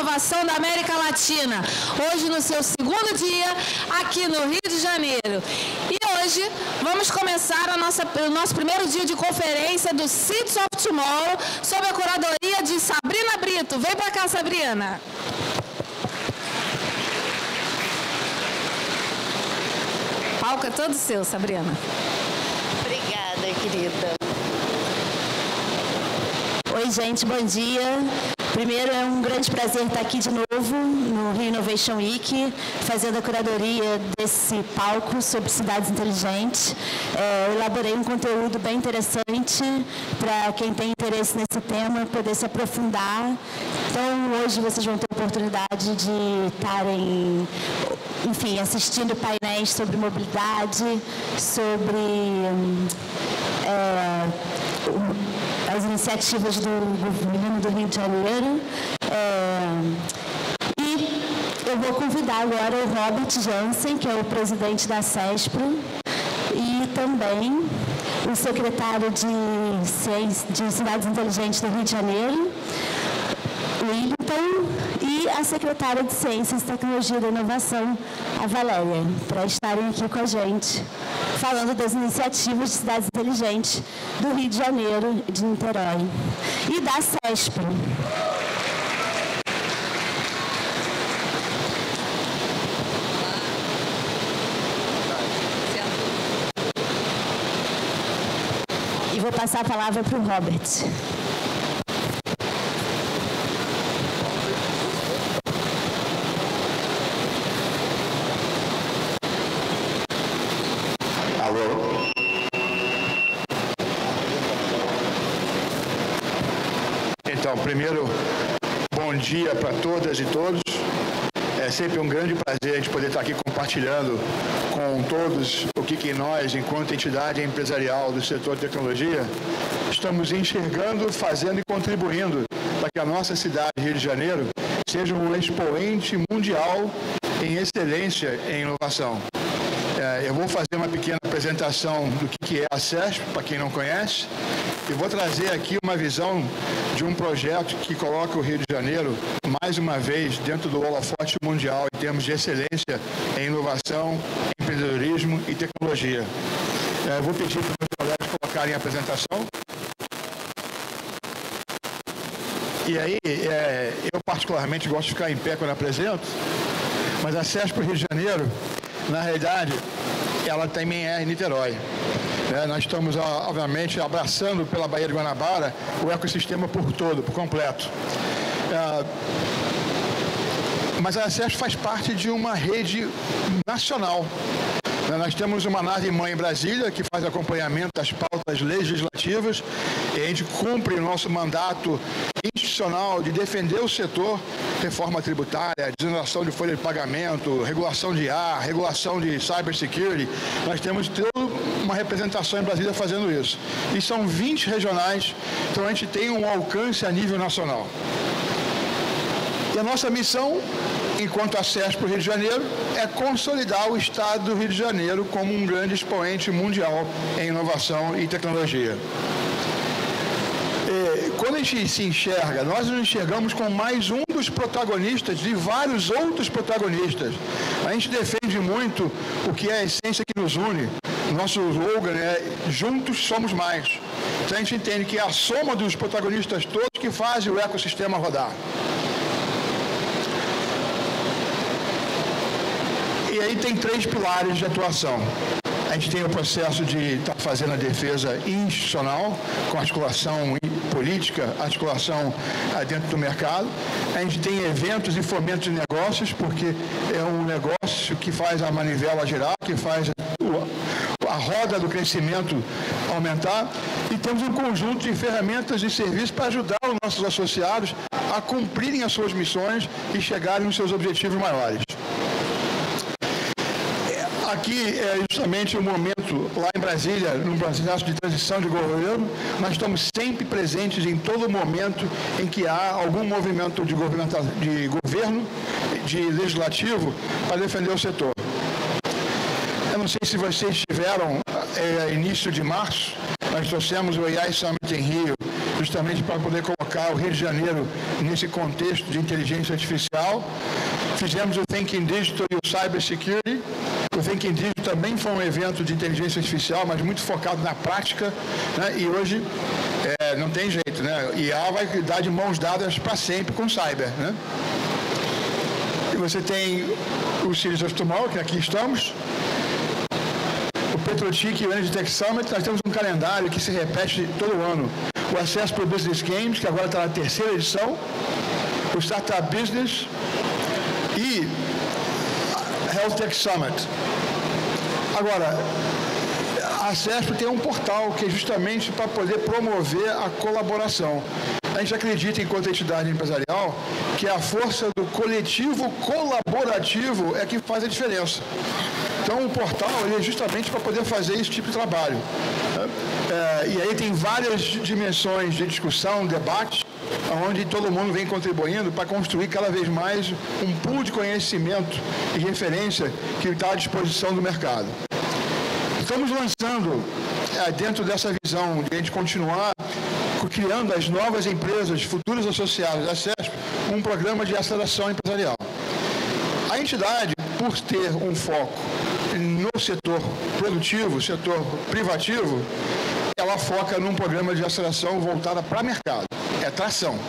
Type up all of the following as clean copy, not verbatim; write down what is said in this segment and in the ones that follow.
Inovação da América Latina, hoje no seu segundo dia aqui no Rio de Janeiro. E hoje vamos começar o nosso primeiro dia de conferência do Cities of Tomorrow, sob a curadoria de Sabrina Brito. Vem para cá, Sabrina. O palco é todo seu, Sabrina. Obrigada, querida. Oi, gente, bom dia. Primeiro, é um grande prazer estar aqui de novo no Rio Innovation Week, fazendo a curadoria desse palco sobre cidades inteligentes. Eu elaborei um conteúdo bem interessante para quem tem interesse nesse tema poder se aprofundar. Então, hoje vocês vão ter a oportunidade de estarem, enfim, assistindo painéis sobre mobilidade, sobre as iniciativas do governo do Rio de Janeiro. E eu vou convidar agora o Robert Jansen, que é o presidente da CESPRO, e também o secretário de Cidades Inteligentes do Rio de Janeiro, Wellington, e a secretária de Ciências, Tecnologia e Inovação, a Valéria, para estarem aqui com a gente, falando das iniciativas de cidades inteligentes do Rio de Janeiro e de Niterói. E da CESPRO. E vou passar a palavra para o Robert. Então, primeiro, bom dia para todas e todos. É sempre um grande prazer a gente poder estar aqui compartilhando com todos o que nós, enquanto entidade empresarial do setor de tecnologia, estamos enxergando, fazendo e contribuindo para que a nossa cidade, Rio de Janeiro, seja um expoente mundial em excelência em inovação. Eu vou fazer uma pequena apresentação do que é a CESP, para quem não conhece, e vou trazer aqui uma visão de um projeto que coloca o Rio de Janeiro, mais uma vez, dentro do holofote mundial em termos de excelência em inovação, empreendedorismo e tecnologia. Vou pedir para os meus colegas colocarem a apresentação. E aí, eu particularmente gosto de ficar em pé quando apresento, mas a CESP Rio de Janeiro, na realidade, ela também é em Niterói. Nós estamos, obviamente, abraçando pela Baía de Guanabara o ecossistema por todo, por completo. Mas a CESP faz parte de uma rede nacional. Nós temos uma nave-mãe em Brasília, que faz acompanhamento das pautas legislativas, e a gente cumpre o nosso mandato institucional de defender o setor, reforma tributária, desoneração de folha de pagamento, regulação de ar, regulação de cybersecurity. Nós temos toda uma representação em Brasília fazendo isso. E são 20 regionais, então a gente tem um alcance a nível nacional. E a nossa missão, enquanto a CESP Rio de Janeiro, é consolidar o Estado do Rio de Janeiro como um grande expoente mundial em inovação e tecnologia. Quando a gente se enxerga, nós nos enxergamos como mais um dos protagonistas de vários outros protagonistas. A gente defende muito o que é a essência que nos une. Nosso slogan é "Juntos somos mais". Então a gente entende que é a soma dos protagonistas todos que fazem o ecossistema rodar. E aí tem 3 pilares de atuação. A gente tem o processo de estar fazendo a defesa institucional, com articulação política, articulação dentro do mercado. A gente tem eventos e fomentos de negócios, porque é um negócio que faz a manivela girar, que faz a roda do crescimento aumentar. E temos um conjunto de ferramentas e serviços para ajudar os nossos associados a cumprirem as suas missões e chegarem nos seus objetivos maiores. Aqui é justamente o momento, lá em Brasília, no processo de transição de governo, nós estamos sempre presentes em todo momento em que há algum movimento de governo, de legislativo, para defender o setor. Eu não sei se vocês tiveram, início de março, nós trouxemos o AI Summit em Rio, justamente para poder colocar o Rio de Janeiro nesse contexto de inteligência artificial. Fizemos o Thinking Digital e o Cyber Security. O Thinking Digital também foi um evento de inteligência artificial, mas muito focado na prática, né? E hoje não tem jeito, né? IA vai dar de mãos dadas para sempre com Cyber, né? E você tem o Series of Tomorrow, que aqui estamos. O Petrotic e o Energy Tech Summit, nós temos um calendário que se repete todo ano. O Acesso para o Business Games, que agora está na 3ª edição. O Startup Business e Health Tech Summit. Agora, a CESP tem um portal que é justamente para poder promover a colaboração. A gente acredita, enquanto entidade empresarial, que a força do coletivo colaborativo é que faz a diferença. Então, o portal é justamente para poder fazer esse tipo de trabalho. E aí tem várias dimensões de discussão, debate, onde todo mundo vem contribuindo para construir cada vez mais um pool de conhecimento e referência que está à disposição do mercado. Estamos lançando, dentro dessa visão de a gente continuar criando as novas empresas, futuros associados da CESP, um programa de aceleração empresarial. A entidade, por ter um foco no setor produtivo, setor privativo, ela foca num programa de aceleração voltada para mercado, é tração.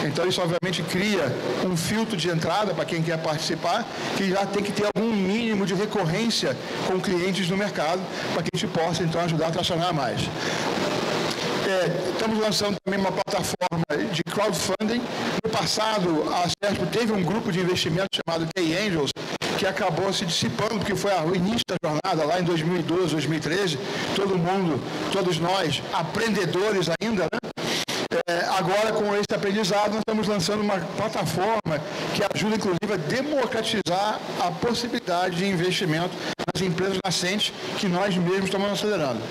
Então isso obviamente cria um filtro de entrada para quem quer participar, que já tem que ter algum mínimo de recorrência com clientes no mercado, para que a gente possa então ajudar a tracionar mais. Estamos lançando também uma plataforma de crowdfunding. No passado, a CESP teve um grupo de investimento chamado K-Angels, que acabou se dissipando, porque foi o início da jornada, lá em 2012, 2013, todos nós, aprendedores ainda, né? Agora, com esse aprendizado, nós estamos lançando uma plataforma que ajuda, inclusive, a democratizar a possibilidade de investimento nas empresas nascentes que nós mesmos estamos acelerando.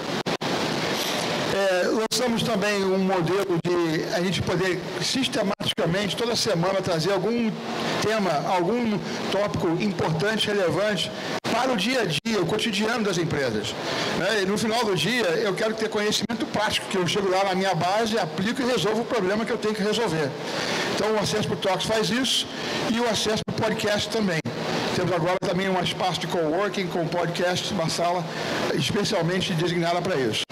Lançamos também um modelo de a gente poder sistematicamente, toda semana, trazer algum tema, algum tópico importante, relevante para o dia a dia, o cotidiano das empresas. E no final do dia, eu quero ter conhecimento prático, que eu chego lá na minha base, aplico e resolvo o problema que eu tenho que resolver. Então, o Acesso para o Talks faz isso e o Acesso para o Podcast também. Temos agora também um espaço de coworking com podcast, uma sala especialmente designada para isso.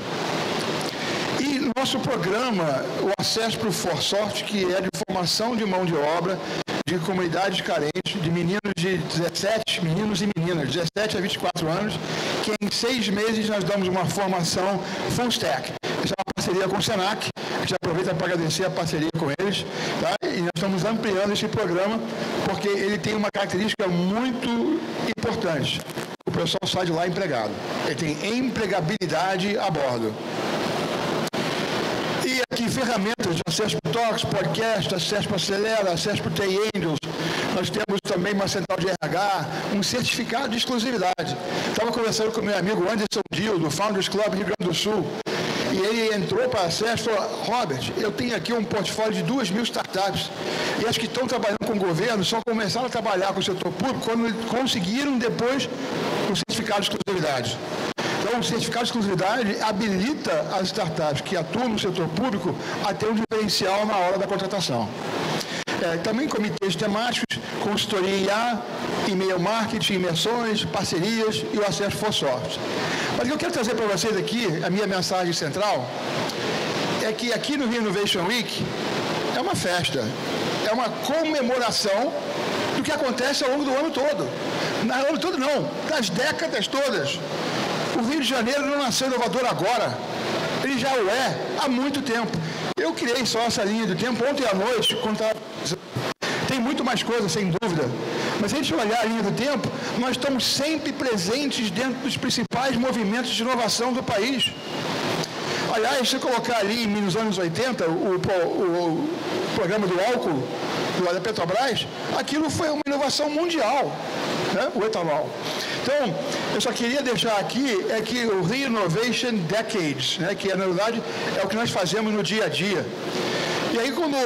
E nosso programa, o Acesso para o ForSoft, que é de formação de mão de obra, de comunidades carentes, de meninos e meninas, 17 a 24 anos, que em 6 meses nós damos uma formação full stack. Essa é uma parceria com o Senac, a gente aproveita para agradecer a parceria com eles, tá? E nós estamos ampliando esse programa, porque ele tem uma característica muito importante. O pessoal sai de lá empregado. Ele tem empregabilidade a bordo. E aqui ferramentas de acesso para Talks, podcast, acesso para Acelera, acesso para K-Angels. Nós temos também uma central de RH, um certificado de exclusividade. Estava conversando com meu amigo Anderson Dil, do Founders Club Rio Grande do Sul. E ele entrou para acesso e falou: Robert, eu tenho aqui um portfólio de 2.000 startups. E as que estão trabalhando com o governo só começaram a trabalhar com o setor público quando conseguiram depois o certificado de exclusividade. Então, o certificado de exclusividade habilita as startups que atuam no setor público a ter um diferencial na hora da contratação. Também comitês temáticos, consultoria em IA, e-mail marketing, imersões, parcerias e o acesso ForSoft. Mas o que eu quero trazer para vocês aqui, a minha mensagem central, é que aqui no Rio Innovation Week é uma festa, é uma comemoração do que acontece ao longo do ano todo. Não, ao ano todo não, das décadas todas. O Rio de Janeiro não nasceu inovador agora, ele já o é há muito tempo. Eu criei só essa linha do tempo ontem à noite, tem muito mais coisa, sem dúvida, mas se a gente olhar a linha do tempo, nós estamos sempre presentes dentro dos principais movimentos de inovação do país. Aliás, se colocar ali nos anos 80, o programa do álcool, da Petrobras, aquilo foi uma inovação mundial, né? O etanol. Então, eu só queria deixar aqui que o Rio Innovation Decades, né? Que na verdade é o que nós fazemos no dia a dia. E aí, quando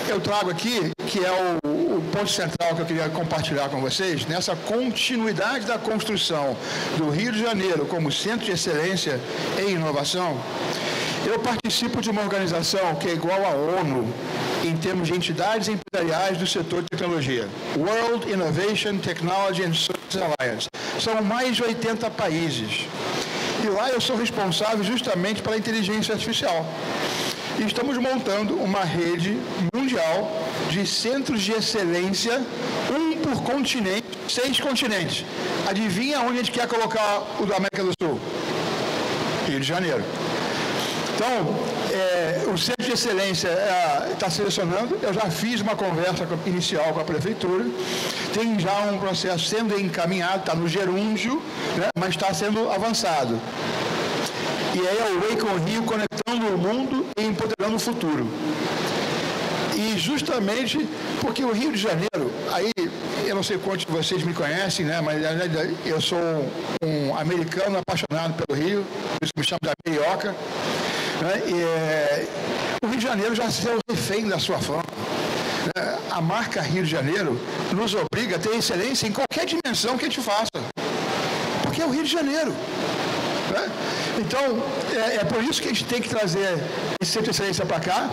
eu trago aqui, que é o ponto central que eu queria compartilhar com vocês, nessa continuidade da construção do Rio de Janeiro como centro de excelência em inovação, Eu participo de uma organização que é igual à ONU em termos de entidades empresariais do setor de tecnologia. World Innovation Technology and Services Alliance. São mais de 80 países. E lá eu sou responsável justamente pela inteligência artificial. E estamos montando uma rede mundial de centros de excelência, um por continente, 6 continentes. Adivinha onde a gente quer colocar o da América do Sul? Rio de Janeiro. Então, o Centro de Excelência está selecionando, eu já fiz uma conversa inicial com a Prefeitura, tem já um processo sendo encaminhado, está no gerúndio, né, mas está sendo avançado. E aí é o Way com o Rio, conectando o mundo e empoderando o futuro. E justamente porque o Rio de Janeiro, aí eu não sei quantos de vocês me conhecem, né, mas eu sou um americano apaixonado pelo Rio, por isso me chamo de Amerioca. Né, o Rio de Janeiro já é o refém da sua fama. A marca Rio de Janeiro nos obriga a ter excelência em qualquer dimensão que a gente faça. Porque é o Rio de Janeiro. Né? Então, é por isso que a gente tem que trazer esse centro de excelência para cá.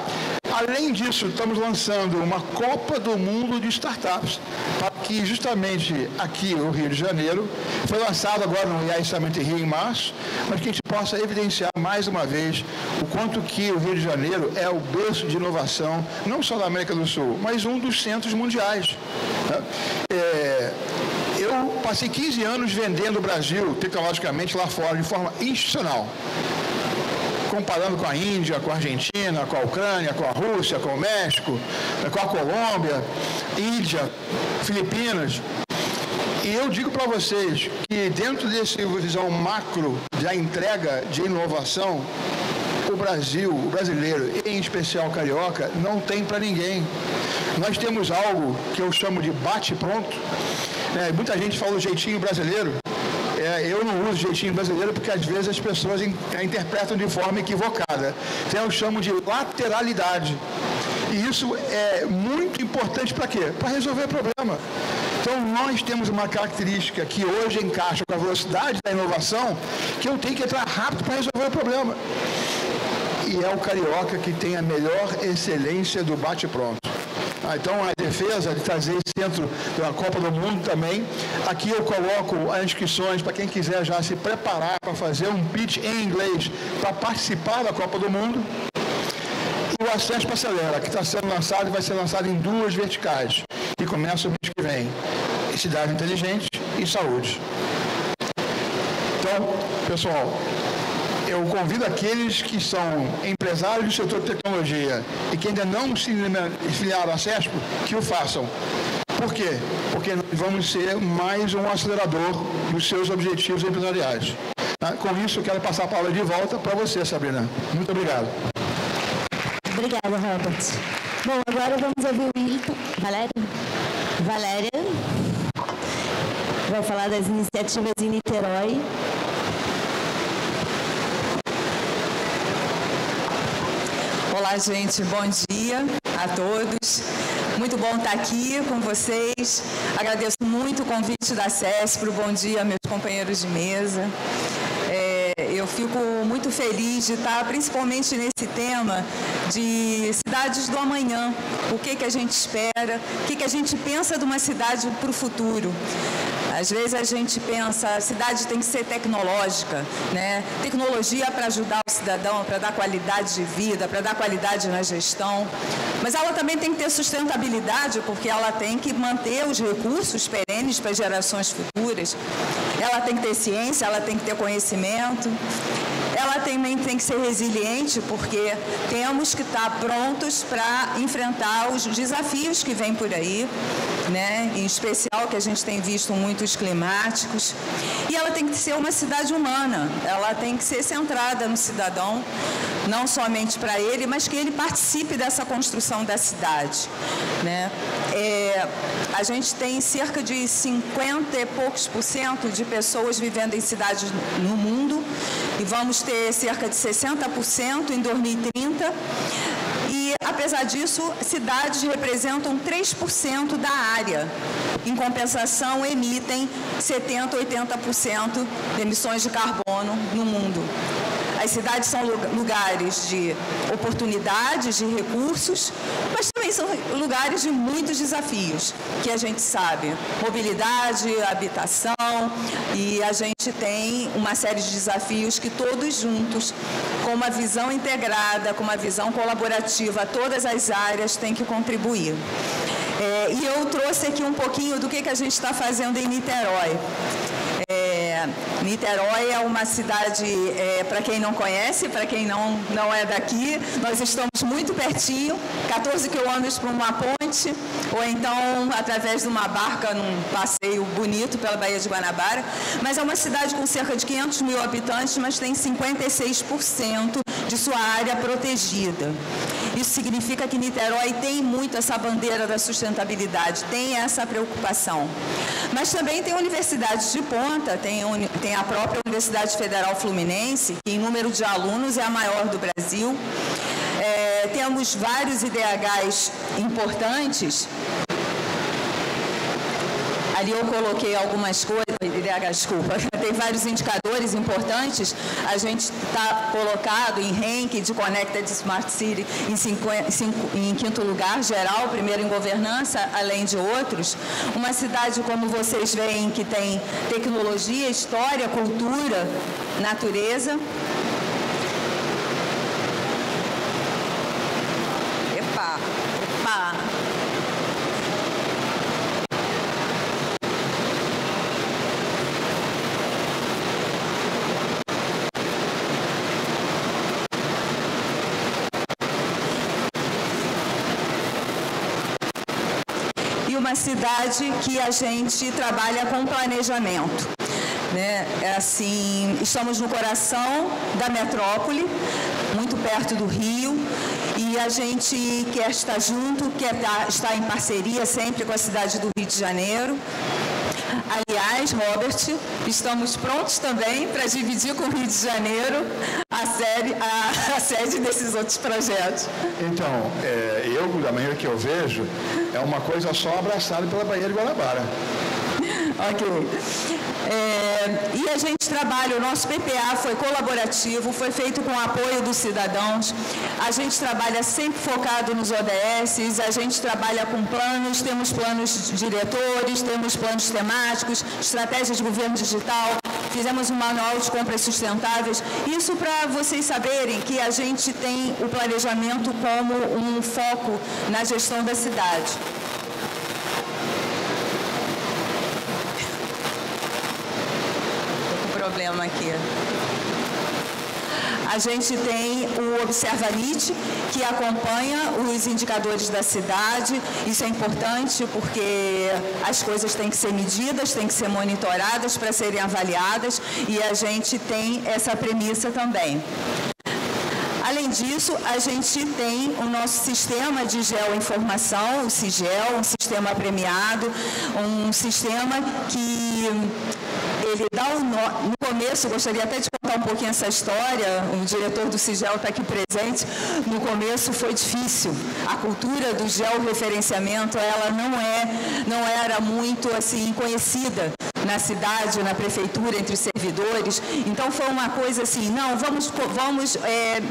Além disso, estamos lançando uma Copa do Mundo de Startups, para que justamente aqui no Rio de Janeiro, foi lançado agora no IAI Summit Rio em março, mas que a gente possa evidenciar mais uma vez o quanto que o Rio de Janeiro é o berço de inovação, não só da América do Sul, mas um dos centros mundiais. Né? Eu passei 15 anos vendendo o Brasil tecnologicamente lá fora, de forma institucional. Comparando com a Índia, com a Argentina, com a Ucrânia, com a Rússia, com o México, com a Colômbia, Índia, Filipinas. E eu digo para vocês que dentro dessa visão macro da entrega de inovação, o Brasil, o brasileiro, em especial o carioca, não tem para ninguém. Nós temos algo que eu chamo de bate-pronto. Muita gente fala o jeitinho brasileiro. Eu não uso jeitinho brasileiro porque às vezes as pessoas interpretam de forma equivocada. Então eu chamo de lateralidade. E isso é muito importante para quê? Para resolver o problema. Então nós temos uma característica que hoje encaixa com a velocidade da inovação, que eu tenho que entrar rápido para resolver o problema. E é o carioca que tem a melhor excelência do bate-pronto. Então, a defesa de trazer esse centro da Copa do Mundo também. Aqui eu coloco as inscrições para quem quiser já se preparar para fazer um pitch em inglês para participar da Copa do Mundo. E o Acesso para Acelera, que está sendo lançado e vai ser lançado em 2 verticais. E começa o mês que vem. Cidade Inteligente e Saúde. Então, pessoal, eu convido aqueles que são empresários do setor de tecnologia e que ainda não se filiaram à CESP, que o façam. Por quê? Porque nós vamos ser mais um acelerador dos seus objetivos empresariais. Com isso, eu quero passar a palavra de volta para você, Sabrina. Muito obrigado. Obrigada, Robert. Bom, agora vamos ouvir o Wilton. Valéria vai falar das iniciativas em Niterói. Olá, gente. Bom dia a todos. Muito bom estar aqui com vocês. Agradeço muito o convite da CESP. Bom dia, meus companheiros de mesa. Eu fico muito feliz de estar principalmente nesse tema de cidades do amanhã. O que a gente espera, o que a gente pensa de uma cidade para o futuro. Às vezes a gente pensa, a cidade tem que ser tecnológica, né? Tecnologia para ajudar o cidadão, para dar qualidade de vida, para dar qualidade na gestão. Mas ela também tem que ter sustentabilidade, porque ela tem que manter os recursos perenes para gerações futuras. Ela tem que ter ciência, ela tem que ter conhecimento. Ela também tem que ser resiliente, porque temos que estar prontos para enfrentar os desafios que vêm por aí, né? Em especial que a gente tem visto muitos climáticos. E ela tem que ser uma cidade humana, ela tem que ser centrada no cidadão, não somente para ele, mas que ele participe dessa construção da cidade, né? A gente tem cerca de 50 e poucos % de pessoas vivendo em cidades no mundo e vamos ter cerca de 60% em 2030. E, apesar disso, cidades representam 3% da área. Em compensação, emitem 70%, 80% de emissões de carbono no mundo. As cidades são lugares de oportunidades, de recursos, mas também são lugares de muitos desafios, que a gente sabe. Mobilidade, habitação, e a gente tem uma série de desafios que todos juntos, com uma visão integrada, com uma visão colaborativa, todas as áreas têm que contribuir. E eu trouxe aqui um pouquinho do que a gente está fazendo em Niterói. Niterói é uma cidade, para quem não conhece, para quem não é daqui, nós estamos muito pertinho, 14 quilômetros para uma ponte, ou então através de uma barca num passeio bonito pela Baía de Guanabara, mas é uma cidade com cerca de 500 mil habitantes, mas tem 56% de sua área protegida. Isso significa que Niterói tem muito essa bandeira da sustentabilidade, tem essa preocupação. Mas também tem universidades de ponta, tem a própria Universidade Federal Fluminense, que em número de alunos é a maior do Brasil. Temos vários IDHs importantes. Ali eu coloquei algumas coisas, tem vários indicadores importantes. A gente está colocado em ranking de Connected Smart City em quinto lugar, geral, primeiro em governança, além de outros. Uma cidade, como vocês veem, que tem tecnologia, história, cultura, natureza. Epa! Uma cidade que a gente trabalha com planejamento. Estamos no coração da metrópole, muito perto do Rio, e a gente quer estar junto, quer estar em parceria sempre com a cidade do Rio de Janeiro. Aliás, Robert, estamos prontos também para dividir com o Rio de Janeiro a sede desses outros projetos. Então, da maneira que eu vejo, é uma coisa só abraçada pela Baía de Guanabara. Ok. E a gente trabalha, o nosso PPA foi colaborativo, foi feito com o apoio dos cidadãos. A gente trabalha sempre focado nos ODS, a gente trabalha com planos, temos planos diretores, temos planos temáticos, estratégias de governo digital, fizemos um manual de compras sustentáveis. Isso para vocês saberem que a gente tem o planejamento como um foco na gestão da cidade. Problema aqui. A gente tem o Observanit, que acompanha os indicadores da cidade. Isso é importante porque as coisas têm que ser medidas, têm que ser monitoradas para serem avaliadas, e a gente tem essa premissa também. Além disso, a gente tem o nosso sistema de geoinformação, o CIGEL, um sistema premiado, um sistema que ele dá um nó. No começo, gostaria até de contar um pouquinho essa história, o diretor do CIGEL está aqui presente. No começo foi difícil. A cultura do georreferenciamento, ela não era muito assim conhecida na cidade, na prefeitura, entre os servidores. Então foi uma coisa assim, não, vamos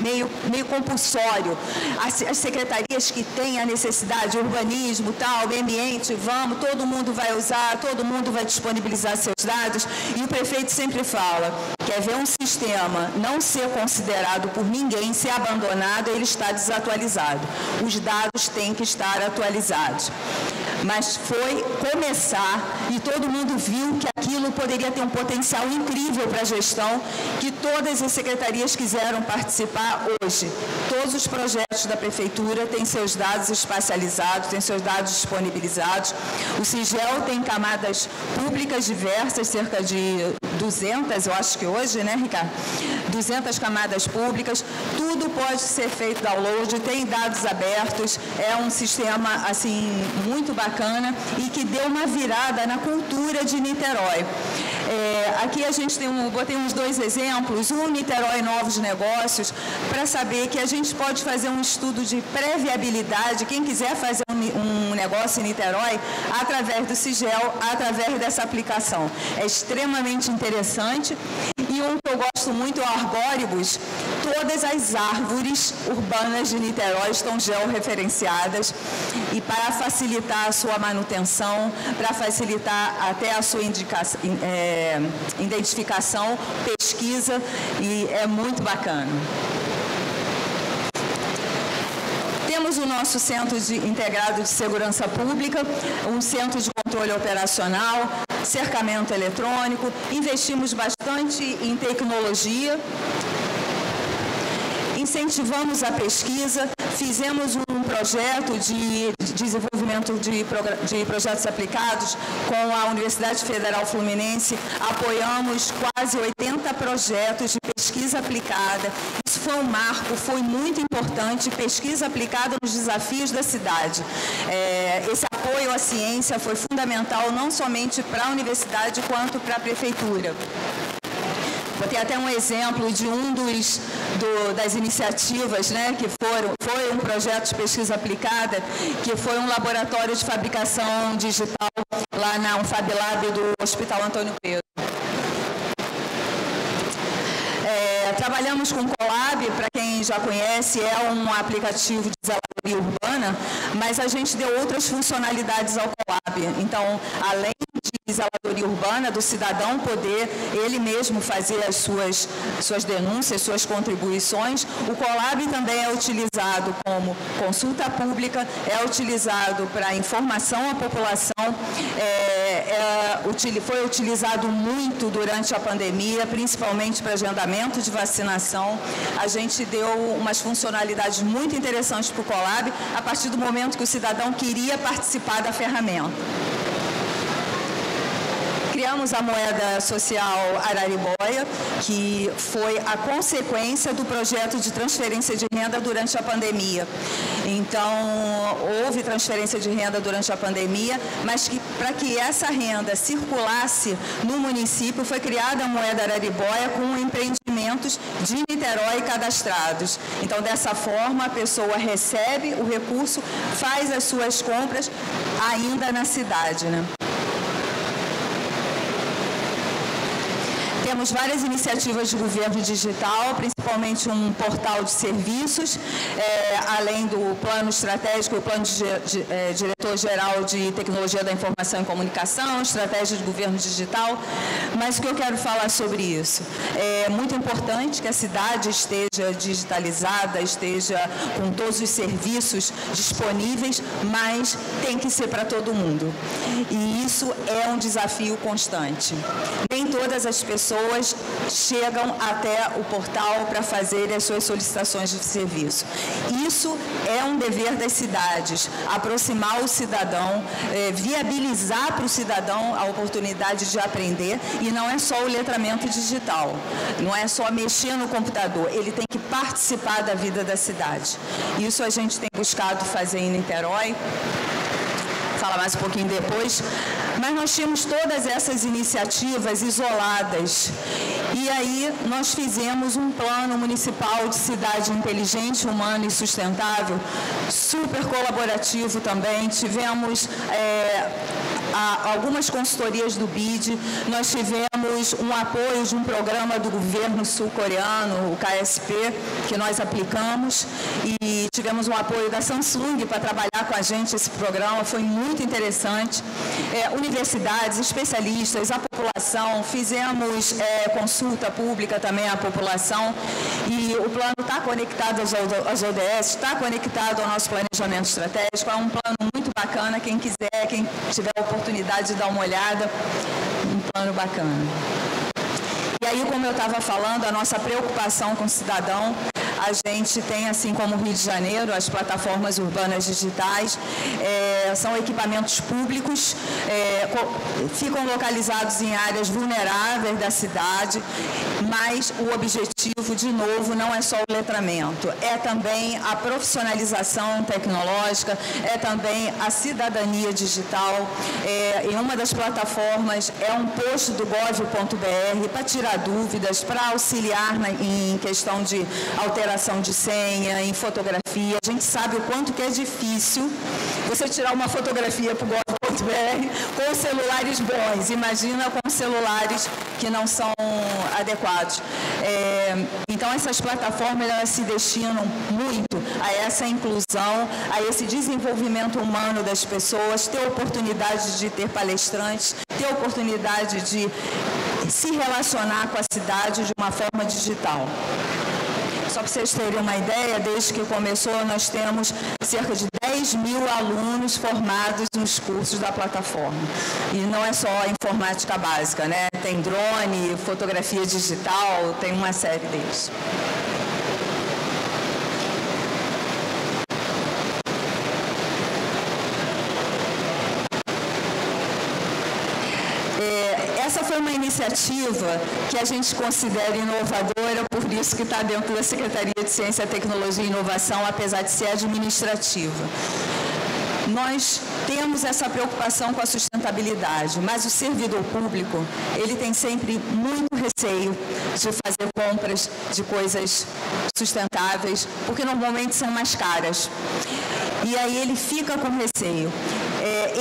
meio compulsório. As secretarias que têm a necessidade, urbanismo, tal, meio ambiente, vamos, todo mundo vai usar, todo mundo vai disponibilizar seus dados. E o prefeito sempre fala, quer ver um sistema não ser considerado por ninguém, ser abandonado, ele está desatualizado. Os dados têm que estar atualizados. Mas foi começar e todo mundo viu que aquilo poderia ter um potencial incrível para a gestão, que todas as secretarias quiseram participar hoje. Todos os projetos da prefeitura têm seus dados espacializados, têm seus dados disponibilizados. O CIGEL tem camadas públicas diversas, cerca de 200, eu acho que hoje, né, Ricardo? 200 camadas públicas, tudo pode ser feito download, tem dados abertos, é um sistema, assim, muito bacana e que deu uma virada na cultura de Niterói. Aqui a gente botei uns dois exemplos, um Niterói Novos Negócios, para saber que a gente pode fazer um estudo de pré-viabilidade, quem quiser fazer um negócio em Niterói, através do CIGEL, através dessa aplicação. É extremamente interessante. E um que eu gosto muito é o Arbóribus. Todas as árvores urbanas de Niterói estão georreferenciadas e para facilitar a sua manutenção, para facilitar até a sua identificação, pesquisa, e é muito bacana. Temos o nosso Centro Integrado de Segurança Pública, um centro de controle operacional, cercamento eletrônico, investimos bastante em tecnologia, incentivamos a pesquisa, fizemos um projeto de desenvolvimento de projetos aplicados com a Universidade Federal Fluminense, apoiamos quase 80 projetos de pesquisa aplicada. Isso foi um marco, foi muito importante, pesquisa aplicada nos desafios da cidade. Esse apoio à ciência foi fundamental não somente para a universidade, quanto para a prefeitura. Botei até um exemplo de das iniciativas, né, que foi um projeto de pesquisa aplicada, que foi um laboratório de fabricação digital lá na Unfab Lab do Hospital Antônio Pedro. Trabalhamos com o Colab, para quem já conhece, é um aplicativo de zeladoria urbana, mas a gente deu outras funcionalidades ao Colab. Então, além de zeladoria urbana, do cidadão poder ele mesmo fazer as suas denúncias, suas contribuições, o Colab também é utilizado como consulta pública, é utilizado para informação à população, foi utilizado muito durante a pandemia, principalmente para agendamento de vacinação. A gente deu umas funcionalidades muito interessantes para o Colab, a partir do momento que o cidadão queria participar da ferramenta. Criamos a moeda social Araribóia, que foi a consequência do projeto de transferência de renda durante a pandemia. Então, houve transferência de renda durante a pandemia, mas para que essa renda circulasse no município, foi criada a moeda Araribóia com empreendimentos de Niterói cadastrados. Então, dessa forma, a pessoa recebe o recurso, faz as suas compras ainda na cidade, né? Temos várias iniciativas de governo digital, principalmente um portal de serviços, além do plano estratégico, o plano diretor-geral de tecnologia da informação e comunicação, estratégia de governo digital. Mas o que eu quero falar sobre isso? É muito importante que a cidade esteja digitalizada, esteja com todos os serviços disponíveis, mas tem que ser para todo mundo. E isso é um desafio constante. Nem todas as pessoas chegam até o portal para fazer as suas solicitações de serviço. Isso é um dever das cidades, aproximar o cidadão, viabilizar para o cidadão a oportunidade de aprender, e não é só o letramento digital, não é só mexer no computador, ele tem que participar da vida da cidade. Isso a gente tem buscado fazer em Niterói, falar mais um pouquinho depois, mas nós tínhamos todas essas iniciativas isoladas. E aí nós fizemos um plano municipal de cidade inteligente, humana e sustentável, super colaborativo também. Tivemos algumas consultorias do BID, nós tivemos um apoio de um programa do governo sul-coreano, o KSP, que nós aplicamos, e tivemos um apoio da Samsung para trabalhar com a gente esse programa, foi muito interessante. Universidades, especialistas, a população, fizemos consulta pública também à população, e o plano está conectado às ODS, está conectado ao nosso planejamento estratégico, é um plano muito bacana, quem quiser, quem tiver a oportunidade de dar uma olhada, um plano bacana. E aí, como eu estava falando, a nossa preocupação com o cidadão, a gente tem, assim como o Rio de Janeiro, as plataformas urbanas digitais, são equipamentos públicos, ficam localizados em áreas vulneráveis da cidade, mas o objetivo, de novo, não é só o letramento, é também a profissionalização tecnológica, é também a cidadania digital. Em uma das plataformas é um post do gov.br para tirar dúvidas, para auxiliar em questão de alteração de senha, em fotografia. A gente sabe o quanto que é difícil você tirar uma fotografia para o gov.br com celulares bons, imagina com celulares que não são adequados. Então, essas plataformas, elas se destinam muito a essa inclusão, a esse desenvolvimento humano das pessoas, ter oportunidade de ter palestrantes, ter oportunidade de se relacionar com a cidade de uma forma digital. Só para vocês terem uma ideia, desde que começou, nós temos cerca de 10 mil alunos formados nos cursos da plataforma. E não é só a informática básica, né? Tem drone, fotografia digital, tem uma série deles. Essa foi uma iniciativa que a gente considera inovadora, por isso que está dentro da Secretaria de Ciência, Tecnologia e Inovação, apesar de ser administrativa. Nós temos essa preocupação com a sustentabilidade, mas o servidor público, ele tem sempre muito receio de fazer compras de coisas sustentáveis, porque normalmente são mais caras. E aí ele fica com receio.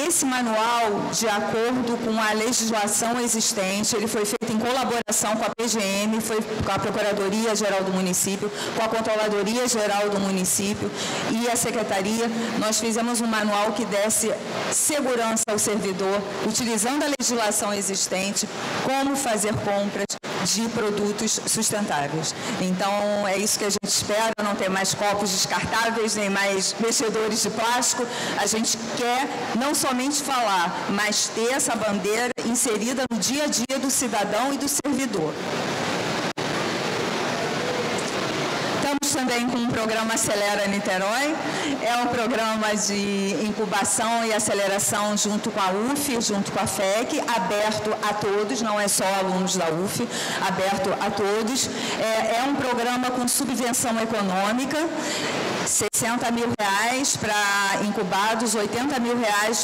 Esse manual, de acordo com a legislação existente, ele foi feito em colaboração com a PGM, foi com a Procuradoria-Geral do Município, com a Controladoria-Geral do Município e a Secretaria. Nós fizemos um manual que desse segurança ao servidor, utilizando a legislação existente, como fazer compras de produtos sustentáveis. Então, é isso que a gente espera, não ter mais copos descartáveis, nem mais mexedores de plástico. A gente quer não somente falar, mas ter essa bandeira inserida no dia a dia do cidadão e do servidor. Estamos também com o programa Acelera Niterói. É um programa de incubação e aceleração junto com a UF, junto com a FEC, aberto a todos, não é só alunos da UF, aberto a todos. É um programa com subvenção econômica, R$60 mil para incubados, R$80 mil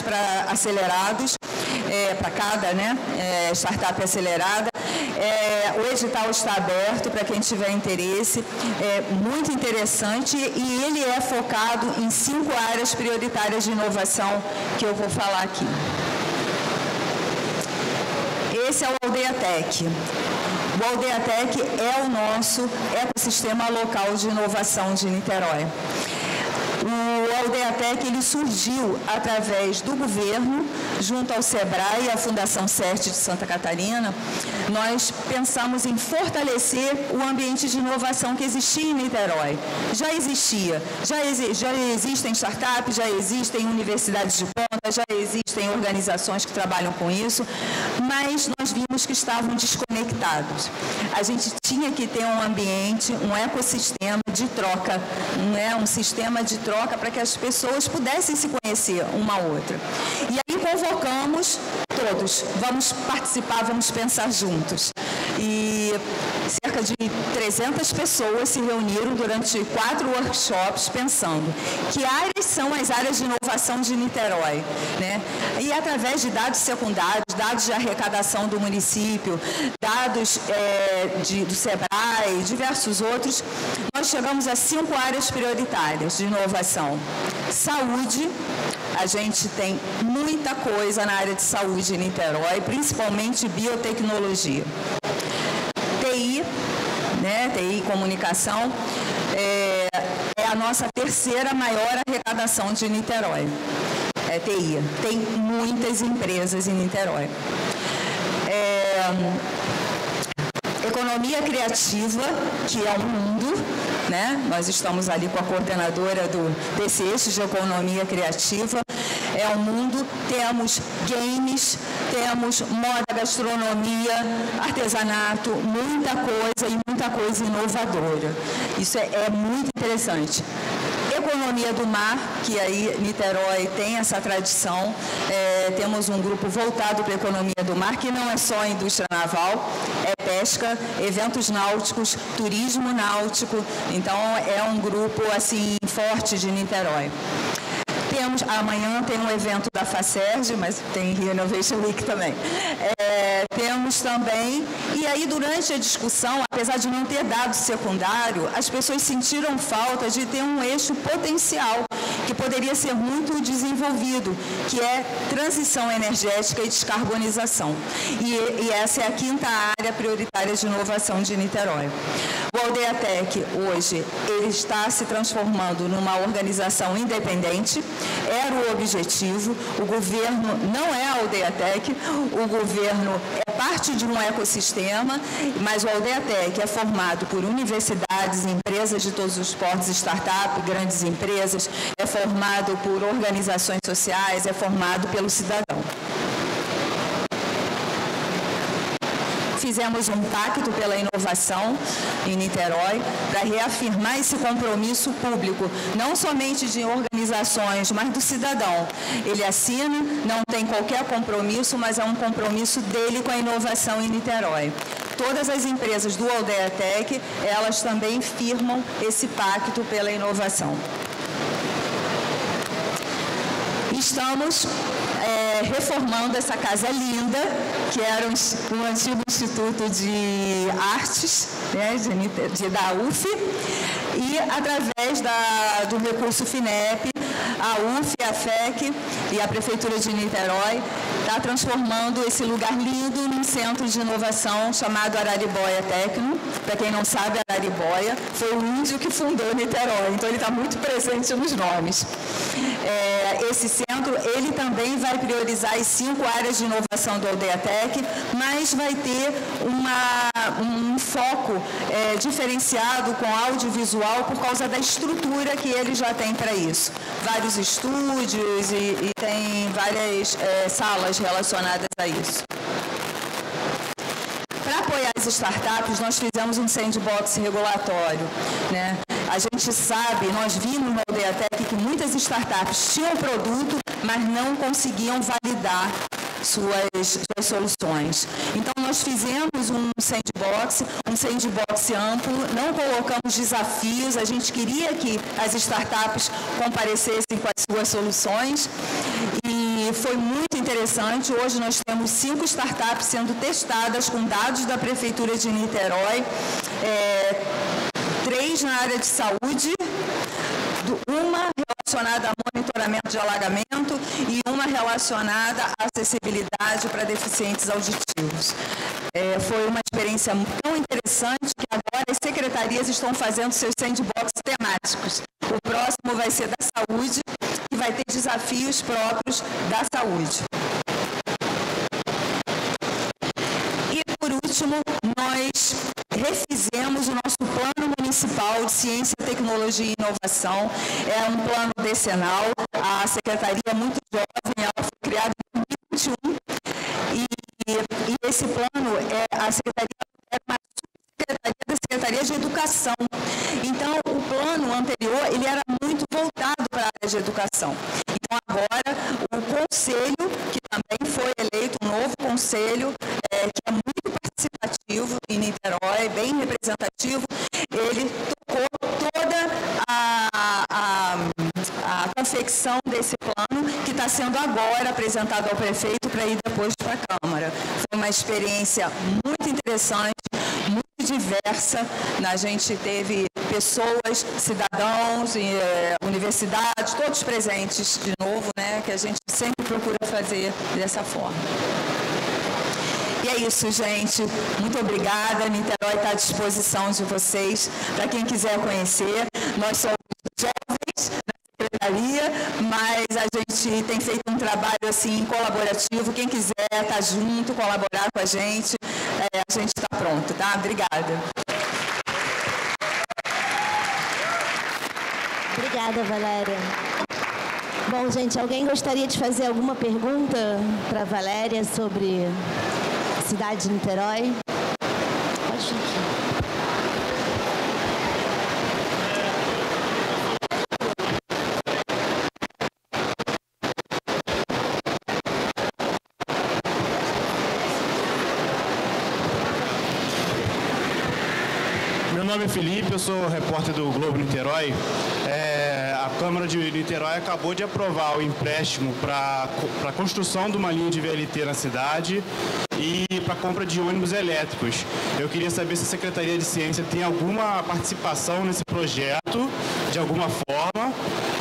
para acelerados, para cada startup acelerada. O edital está aberto para quem tiver interesse, é muito interessante e ele é focado em 5 áreas prioritárias de inovação que eu vou falar aqui. Esse é o Aldeia Tech. O Aldeia Tech é o nosso ecossistema local de inovação de Niterói. O Aldeia Tech, ele surgiu através do governo, junto ao SEBRAE e à Fundação CERT de Santa Catarina. Nós pensamos em fortalecer o ambiente de inovação que existia em Niterói. Já existia, já existem startups, já existem universidades de ponta, já existem organizações que trabalham com isso, mas nós vimos que estavam desconectados. A gente tinha que ter um ambiente, um ecossistema de troca, um sistema de troca para que as pessoas pudessem se conhecer uma a outra. E aí convocamos todos, vamos participar, vamos pensar juntos. E cerca de 300 pessoas se reuniram durante 4 workshops pensando que áreas são as áreas de inovação de Niterói, né? E através de dados secundários, dados de arrecadação do município, dados do SEBRAE, diversos outros, nós chegamos a 5 áreas prioritárias de inovação. Saúde, a gente tem muita coisa na área de saúde em Niterói, principalmente biotecnologia. TI, TI e comunicação, é a nossa 3ª maior arrecadação de Niterói. É TI. Tem muitas empresas em Niterói. Economia criativa, que é um mundo, né? Nós estamos ali com a coordenadora desse eixo de economia criativa. É um mundo, temos games, temos moda, gastronomia, artesanato, muita coisa inovadora. Isso é muito interessante. Economia do mar, que aí Niterói tem essa tradição. Temos um grupo voltado para a economia do mar, que não é só a indústria naval, é pesca, eventos náuticos, turismo náutico. Então, é um grupo assim forte de Niterói. Amanhã tem um evento da FACERJ, mas tem Rio Innovation Week também. Temos também, e aí durante a discussão, apesar de não ter dado secundário, as pessoas sentiram falta de ter um eixo potencial, que poderia ser muito desenvolvido, que é transição energética e descarbonização. E essa é a 5ª área prioritária de inovação de Niterói. O Aldeatec, hoje, ele está se transformando numa organização independente, era o objetivo, o governo não é a Aldeatec, o governo é parte de um ecossistema, mas o Aldeatec é formado por universidades, empresas de todos os portos, startups, grandes empresas, é formado por organizações sociais, é formado pelo cidadão. Fizemos um pacto pela inovação em Niterói para reafirmar esse compromisso público, não somente de organizações, mas do cidadão. Ele assina, não tem qualquer compromisso, mas é um compromisso dele com a inovação em Niterói. Todas as empresas do Aldeatec, elas também firmam esse pacto pela inovação. Estamos reformando essa casa linda, que era um antigo Instituto de Artes, né, da UF, e através do recurso FINEP, a UF, a FEC e a Prefeitura de Niterói está transformando esse lugar lindo num centro de inovação chamado Araribóia Tecno. Para quem não sabe, Araribóia foi o índio que fundou Niterói, então ele está muito presente nos nomes. Esse centro, ele também vai priorizar as 5 áreas de inovação do Aldeatec, mas vai ter um foco diferenciado com audiovisual por causa da estrutura que ele já tem para isso. Vários estúdios e tem várias salas relacionadas a isso. Para apoiar as startups, nós fizemos um sandbox regulatório, né? A gente sabe, nós vimos no Aldeatec que muitas startups tinham produto, mas não conseguiam validar suas soluções. Então, nós fizemos um sandbox amplo, não colocamos desafios, a gente queria que as startups comparecessem com as suas soluções e foi muito interessante. Hoje nós temos 5 startups sendo testadas com dados da Prefeitura de Niterói, 3 na área de saúde, uma relacionada a monitoramento de alagamento e uma relacionada à acessibilidade para deficientes auditivos. Foi uma experiência tão interessante que agora as secretarias estão fazendo seus sandbox temáticos. O próximo vai ser da saúde, que vai ter desafios próprios da saúde. E, por último, nós refizemos o nosso Plano Municipal de Ciência, Tecnologia e Inovação. É um plano decenal. A secretaria é muito jovem, ela foi criada em 2021. E esse plano, a secretaria é uma subsecretaria da Secretaria de Educação. Então, o plano anterior, ele era muito voltado para a área de educação. Então, agora, o conselho, que também foi eleito, um novo conselho, que é muito participativo em Niterói, bem representativo, ele tocou toda a confecção desse plano, que está sendo agora apresentado ao prefeito para ir depois para a Câmara. Foi uma experiência muito interessante, muito diversa. A gente teve pessoas, cidadãos, universidades, todos presentes de novo, né, que a gente sempre procura fazer dessa forma. E é isso, gente. Muito obrigada. Niterói está à disposição de vocês, para quem quiser conhecer. Nós somos jovens na secretaria, mas a gente tem feito um trabalho assim colaborativo. Quem quiser estar junto, colaborar com a gente está pronto, tá? Obrigada. Obrigada, Valéria. Bom, gente, alguém gostaria de fazer alguma pergunta para a Valéria sobre a cidade de Niterói? Pode vir aqui. Meu nome é Felipe, eu sou repórter do Globo Niterói. Há Câmara de Niterói acabou de aprovar o empréstimo para a construção de uma linha de VLT na cidade e para a compra de ônibus elétricos. Eu queria saber se a Secretaria de Ciência tem alguma participação nesse projeto, de alguma forma,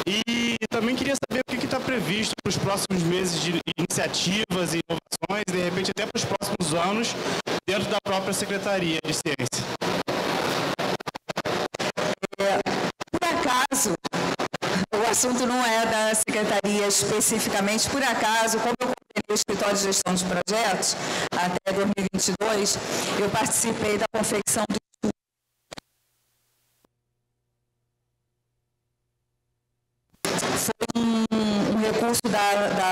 e também queria saber o que está previsto para os próximos meses de iniciativas e inovações, de repente até para os próximos anos, dentro da própria Secretaria de Ciência. Por acaso, o assunto não é da Secretaria especificamente, por acaso, como eu coordenei o Escritório de Gestão de Projetos até 2022, eu participei da confecção do foi um recurso da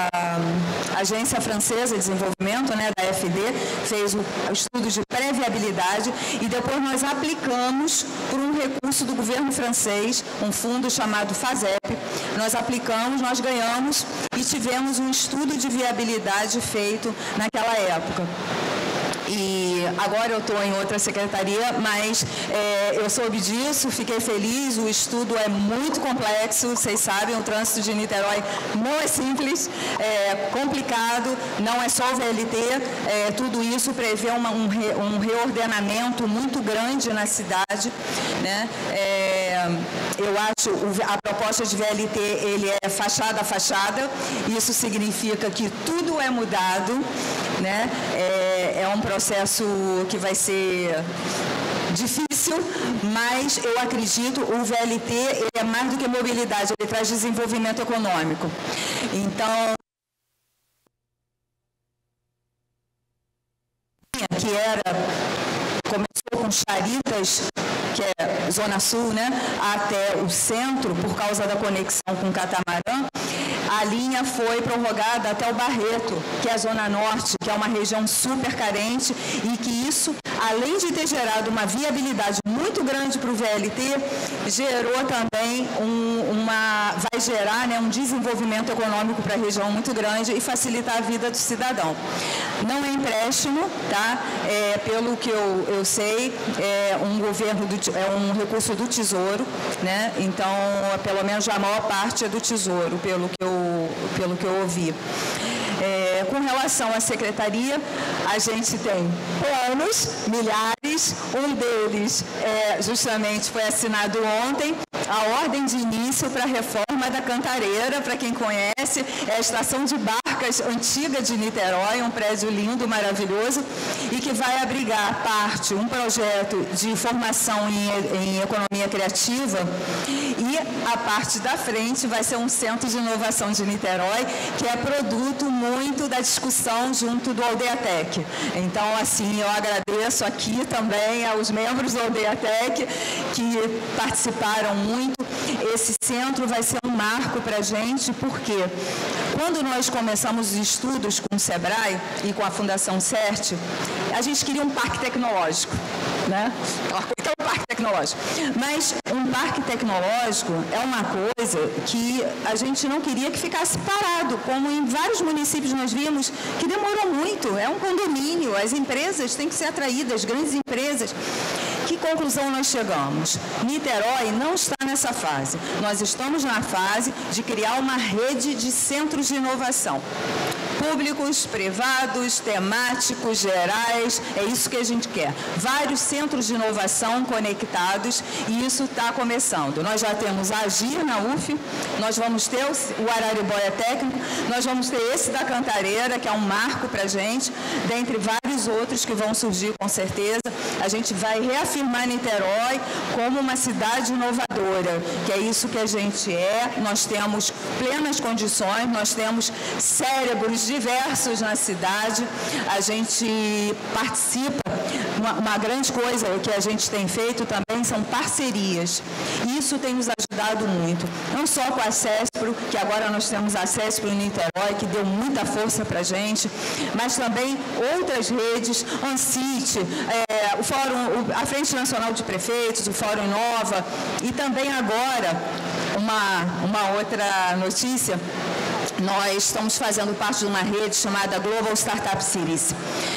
Agência Francesa de Desenvolvimento, né, da AFD, fez o estudo de pré-viabilidade e depois nós aplicamos por um recurso do governo francês, um fundo chamado FASEP. Nós aplicamos, nós ganhamos e tivemos um estudo de viabilidade feito naquela época. E agora eu estou em outra secretaria, mas eu soube disso, fiquei feliz, o estudo é muito complexo, vocês sabem, o trânsito de Niterói não é simples, é complicado, não é só o VLT, tudo isso prevê um reordenamento muito grande na cidade, né? Eu acho a proposta de VLT, ele é fachada a fachada, isso significa que tudo é mudado, né? É um processo que vai ser difícil, mas eu acredito o VLT ele é mais do que mobilidade, ele traz desenvolvimento econômico. Então, começou com Charitas, que é Zona Sul, né, até o centro, por causa da conexão com Catamarã. A linha foi prorrogada até o Barreto, que é a Zona Norte, que é uma região super carente e que isso, além de ter gerado uma viabilidade muito grande para o VLT, gerou também vai gerar, né, um desenvolvimento econômico para a região muito grande e facilitar a vida do cidadão. Não é empréstimo, tá? Pelo que eu sei, é um recurso do Tesouro, né? Então, pelo menos a maior parte é do Tesouro, pelo que eu ouvi. Com relação à secretaria, a gente tem planos, milhares, um deles justamente foi assinado ontem, a ordem de início para a reforma da Cantareira, para quem conhece, é a estação de barcas antiga de Niterói, um prédio lindo, maravilhoso, e que vai abrigar um projeto de formação em economia criativa, e a parte da frente vai ser um centro de inovação de Niterói, que é produto muito da discussão junto do Aldeatec. Então, assim, eu agradeço aqui também aos membros do Aldeatec que participaram muito. Esse centro vai ser um marco para a gente, porque quando nós começamos os estudos com o SEBRAE e com a Fundação CERT, a gente queria um parque tecnológico, né? Então, um parque tecnológico. Mas um parque tecnológico é uma coisa que a gente não queria que ficasse parado, como em vários municípios nós vimos que demorou muito. É um condomínio, as empresas têm que ser atraídas, grandes empresas. Que conclusão nós chegamos? Niterói não está nessa fase. Nós estamos na fase de criar uma rede de centros de inovação. Públicos, privados, temáticos, gerais, é isso que a gente quer. Vários centros de inovação conectados e isso está começando. Nós já temos a Agir na UF, nós vamos ter o Araribóia Técnico, nós vamos ter esse da Cantareira, que é um marco para a gente, dentre vários outros que vão surgir com certeza. A gente vai reafirmar Niterói como uma cidade inovadora, que é isso que a gente é. Nós temos plenas condições, nós temos cérebros diversos na cidade, a gente participa, uma grande coisa que a gente tem feito também são parcerias, e isso tem nos ajudado muito, não só com a CESPRO, que agora nós temos a CESPRO em Niterói, que deu muita força para a gente, mas também outras redes, ANCIT, o Fórum, a Frente Nacional de Prefeitos, o Fórum Inova, e também agora, uma outra notícia, nós estamos fazendo parte de uma rede chamada Global Startup Cities.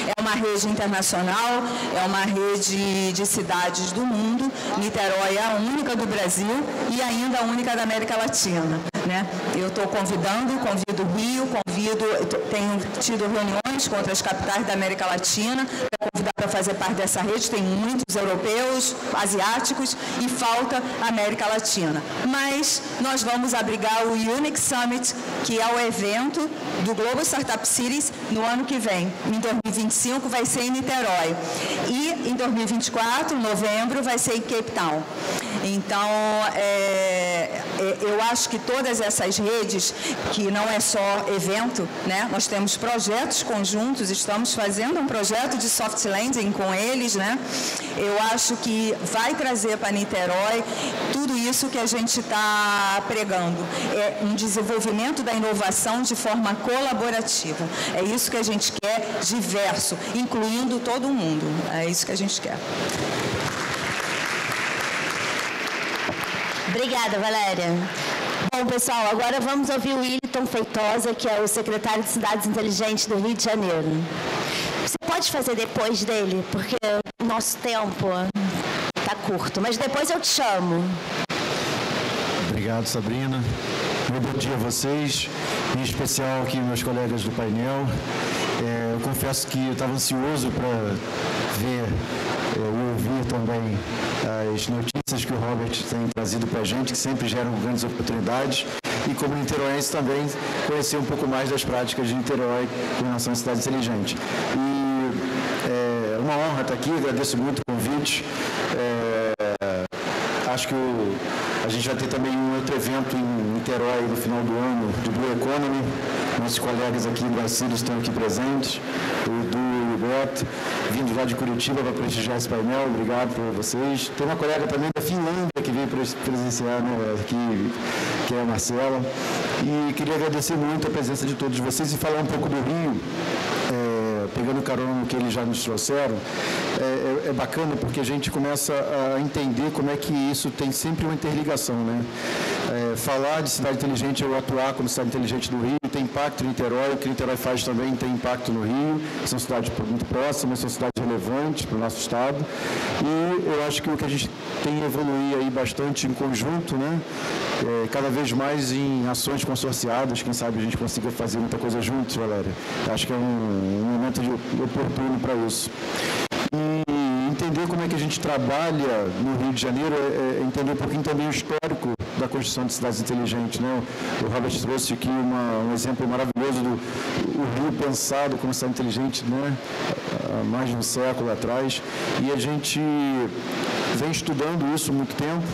É uma rede internacional, é uma rede de cidades do mundo. Niterói é a única do Brasil e ainda a única da América Latina, né? Eu estou convido o Rio, tenho tido reuniões com outras capitais da América Latina para convidar para fazer parte dessa rede. Tem muitos europeus, asiáticos e falta a América Latina. Mas nós vamos abrigar o Unique Summit, que é o evento do Global Startup Cities no ano que vem. Em 2025 vai ser em Niterói. E em 2024, novembro, vai ser em Cape Town. Então, eu acho que todas essas redes, que não é só evento, né? Nós temos projetos conjuntos, estamos fazendo um projeto de soft landing com eles, né? Eu acho que vai trazer para Niterói tudo isso que a gente está pregando. É um desenvolvimento da inovação de forma colaborativa. É isso que a gente quer, diverso, incluindo todo mundo. É isso que a gente quer. Obrigada, Valéria. Bom, pessoal, agora vamos ouvir o Wilton Feitosa, que é o secretário de Cidades Inteligentes do Rio de Janeiro. Você pode fazer depois dele, porque o nosso tempo está curto, mas depois eu te chamo. Obrigado, Sabrina. Muito bom dia a vocês, em especial aqui meus colegas do painel. Eu confesso que eu estava ansioso para ver e ouvir também as notícias que o Robert tem trazido para a gente, que sempre geram grandes oportunidades, e como niteroense também conhecer um pouco mais das práticas de Niterói com relação à cidade inteligente. E é uma honra estar aqui, agradeço muito o convite. Acho que a gente vai ter também um outro evento em Niterói no final do ano, de Blue Economy. Nossos colegas aqui em Brasília estão aqui presentes, o Edu e o Beto, vindo lá de Curitiba para prestigiar esse painel. Obrigado por vocês. Tem uma colega também da Finlândia que veio presenciar, né, aqui, que é a Marcela. E queria agradecer muito a presença de todos vocês e falar um pouco do Rio. Pegando carona no que eles já nos trouxeram, é bacana porque a gente começa a entender como é que isso tem sempre uma interligação, né? Falar de cidade inteligente ou atuar como cidade inteligente do Rio tem impacto em Niterói, o que Niterói faz também tem impacto no Rio, são cidades muito próximas, são cidades relevantes para o nosso estado, e eu acho que o que a gente tem evoluído aí bastante em conjunto, né? Cada vez mais em ações consorciadas, quem sabe a gente consiga fazer muita coisa juntos, Valéria. Acho que é um momento oportuno para isso. E entender como é que a gente trabalha no Rio de Janeiro, entender um pouquinho também o histórico da construção de cidades inteligentes, né? O Robert trouxe aqui um exemplo maravilhoso do Rio pensado como cidade inteligente, né? Há mais de um século atrás, e a gente vem estudando isso há muito tempo.